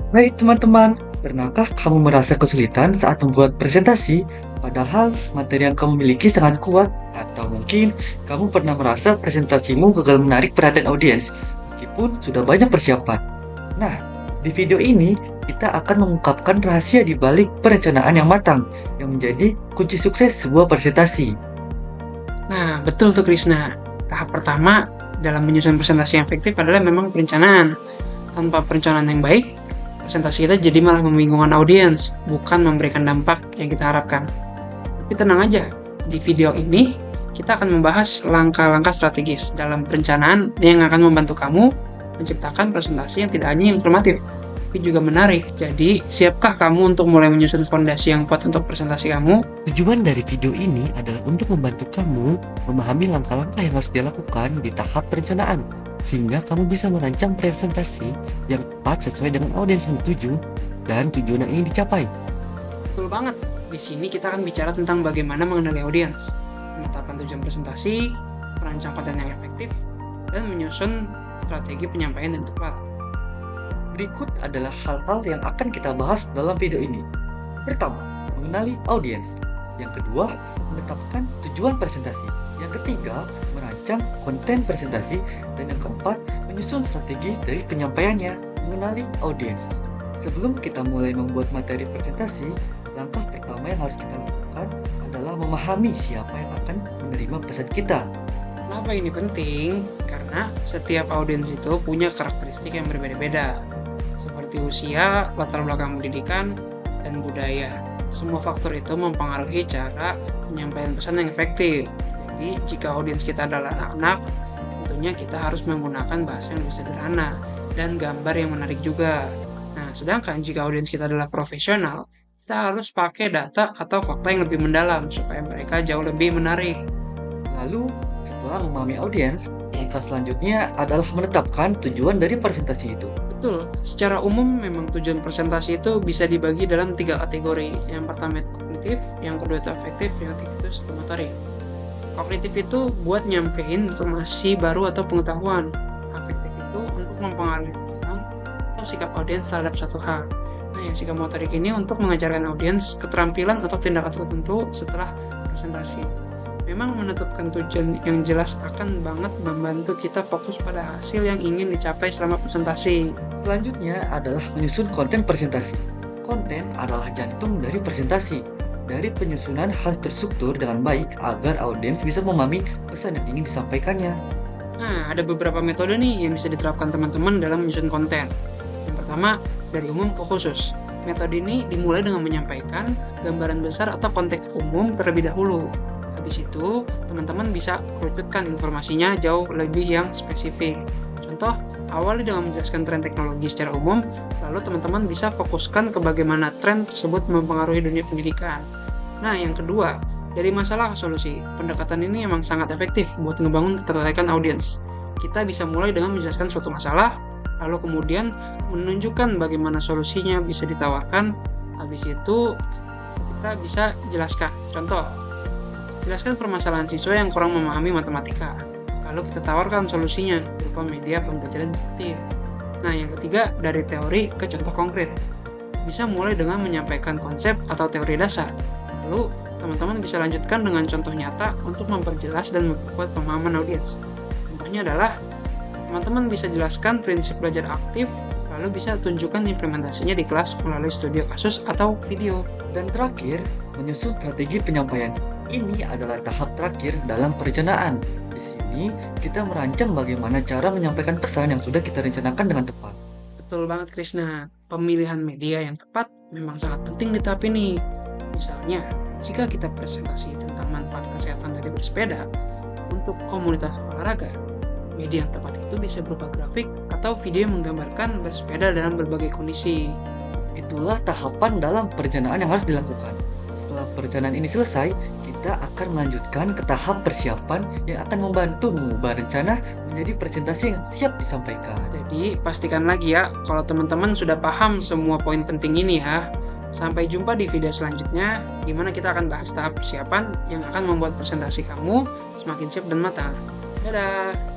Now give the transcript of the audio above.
Baik teman-teman, pernahkah kamu merasa kesulitan saat membuat presentasi, padahal materi yang kamu miliki sangat kuat? Atau mungkin kamu pernah merasa presentasimu gagal menarik perhatian audiens, meskipun sudah banyak persiapan? Nah, di video ini kita akan mengungkapkan rahasia di balik perencanaan yang matang, yang menjadi kunci sukses sebuah presentasi. Nah, betul tuh Krisna. Tahap pertama dalam menyusun presentasi yang efektif adalah memang perencanaan. Tanpa perencanaan yang baik, presentasi kita jadi malah membingungkan audiens, bukan memberikan dampak yang kita harapkan. Tapi tenang aja, di video ini kita akan membahas langkah-langkah strategis dalam perencanaan yang akan membantu kamu menciptakan presentasi yang tidak hanya informatif, tapi juga menarik. Jadi, siapkah kamu untuk mulai menyusun fondasi yang kuat untuk presentasi kamu? Tujuan dari video ini adalah untuk membantu kamu memahami langkah-langkah yang harus dilakukan di tahap perencanaan, sehingga kamu bisa merancang presentasi yang tepat sesuai dengan audiens yang dituju dan tujuan yang ingin dicapai. Betul banget. Di sini kita akan bicara tentang bagaimana mengenali audiens, menetapkan tujuan presentasi, merancang konten yang efektif, dan menyusun strategi penyampaian yang tepat. Berikut adalah hal-hal yang akan kita bahas dalam video ini. Pertama, mengenali audiens. Yang kedua, menetapkan tujuan presentasi. Yang ketiga, merancang konten presentasi. Dan yang keempat, menyusun strategi dari penyampaiannya. Mengenali audiens. Sebelum kita mulai membuat materi presentasi, langkah pertama yang harus kita lakukan adalah memahami siapa yang akan menerima pesan kita. Kenapa ini penting? Karena setiap audiens itu punya karakteristik yang berbeda-beda, seperti usia, latar belakang pendidikan, dan budaya. Semua faktor itu mempengaruhi cara penyampaian pesan yang efektif. Jadi, jika audiens kita adalah anak-anak, tentunya kita harus menggunakan bahasa yang lebih sederhana dan gambar yang menarik juga. Nah, sedangkan jika audiens kita adalah profesional, kita harus pakai data atau fakta yang lebih mendalam supaya mereka jauh lebih menarik. Lalu, setelah memahami audiens, langkah selanjutnya adalah menetapkan tujuan dari presentasi itu. Betul, secara umum memang tujuan presentasi itu bisa dibagi dalam 3 kategori. Yang pertama itu kognitif, yang kedua itu afektif, yang ketiga itu psikomotorik. Kognitif itu buat nyampein informasi baru atau pengetahuan. Afektif itu untuk mempengaruhi perasaan atau sikap audiens terhadap satu hal. Nah, yang psikomotorik ini untuk mengajarkan audiens keterampilan atau tindakan tertentu setelah presentasi. Memang menetapkan tujuan yang jelas akan banget membantu kita fokus pada hasil yang ingin dicapai selama presentasi. Selanjutnya adalah menyusun konten presentasi. Konten adalah jantung dari presentasi. Dari penyusunan harus terstruktur dengan baik agar audiens bisa memahami pesan yang ingin disampaikannya. Nah, ada beberapa metode nih yang bisa diterapkan teman-teman dalam menyusun konten. Yang pertama, dari umum ke khusus. Metode ini dimulai dengan menyampaikan gambaran besar atau konteks umum terlebih dahulu. Habis itu, teman-teman bisa kerucutkan informasinya jauh lebih yang spesifik. Contoh, awali dengan menjelaskan tren teknologi secara umum, lalu teman-teman bisa fokuskan ke bagaimana tren tersebut mempengaruhi dunia pendidikan. Nah, yang kedua, dari masalah ke solusi. Pendekatan ini emang sangat efektif buat ngebangun ketertarikan audiens. Kita bisa mulai dengan menjelaskan suatu masalah, lalu kemudian menunjukkan bagaimana solusinya bisa ditawarkan. Habis itu, kita bisa jelaskan. Contoh, jelaskan permasalahan siswa yang kurang memahami matematika. Lalu kita tawarkan solusinya berupa media pembelajaran interaktif. Nah, yang ketiga, dari teori ke contoh konkret. Bisa mulai dengan menyampaikan konsep atau teori dasar. Lalu, teman-teman bisa lanjutkan dengan contoh nyata untuk memperjelas dan memperkuat pemahaman audiens. Contohnya adalah, teman-teman bisa jelaskan prinsip belajar aktif, lalu bisa tunjukkan implementasinya di kelas melalui studio kasus atau video. Dan terakhir, menyusun strategi penyampaian. Ini adalah tahap terakhir dalam perencanaan. Di sini, kita merancang bagaimana cara menyampaikan pesan yang sudah kita rencanakan dengan tepat. Betul banget Krisna, pemilihan media yang tepat memang sangat penting di tahap ini. Misalnya, jika kita presentasi tentang manfaat kesehatan dari bersepeda untuk komunitas olahraga, media yang tepat itu bisa berupa grafik atau video yang menggambarkan bersepeda dalam berbagai kondisi. Itulah tahapan dalam perencanaan yang harus dilakukan. Setelah perencanaan ini selesai, kita akan melanjutkan ke tahap persiapan yang akan membantu mengubah rencana menjadi presentasi yang siap disampaikan. Jadi, pastikan lagi ya kalau teman-teman sudah paham semua poin penting ini ya. Sampai jumpa di video selanjutnya, di mana kita akan bahas tahap persiapan yang akan membuat presentasi kamu semakin siap dan matang. Dadah!